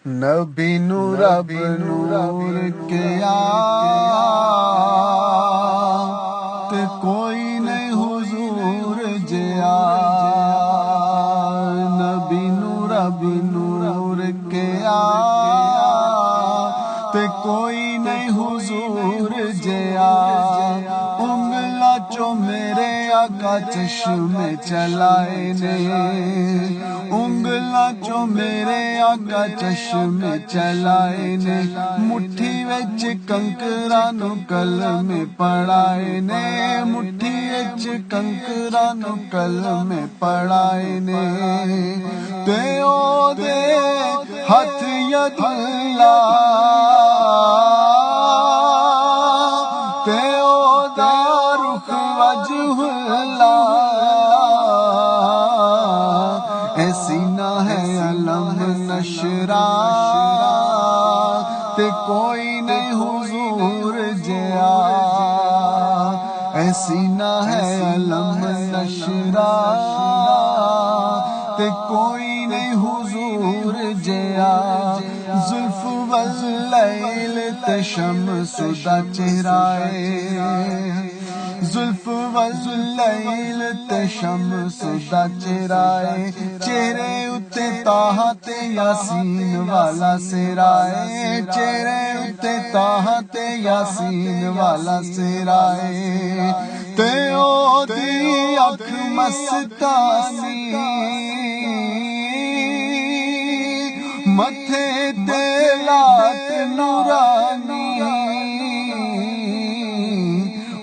نبی نور رب نور کیا تے کوئی نہیں حضور جیا، نبی نور رب نور کیا تے کوئی نہیں حضور جیا، انگلا چو میرے آقا چشم چلائے نے، انگلا چو میرے آقا چشم چلائے نے، مٹھی وچ کنکراں نو کلمے پڑھائے نے، مٹھی وچ کنکراں نو کلمے پڑھائے نے، تے او دے ہاتھ ید اللہ تے او دا رخ وجہ اللہ، اے سینہ ہے علم نشرا تے کوئی نہیں حضور جیا، اے سینہ ہے علم نشرا تے کوئی نہیں حضور جیا، زلف واللیل تے شمس دا چہرائے، زلف واللیل تے شمس دا چہرائے، چہرے اتے طٰہٰ تے یاسین والا سرائے، چہرے اتے طٰہٰ تے یاسین والا سرائے، تے او دی اکھ مستانی متھے تے لات نورانی،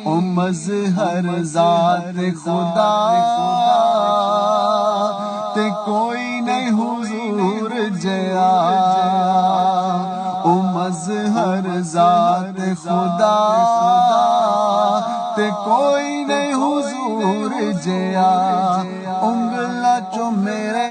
او مظہر ذات خدا تے کوئی نہیں حضور جیا، او مظہر ذات خدا تے کوئی نہیں حضور جیا، انگلا چو میرے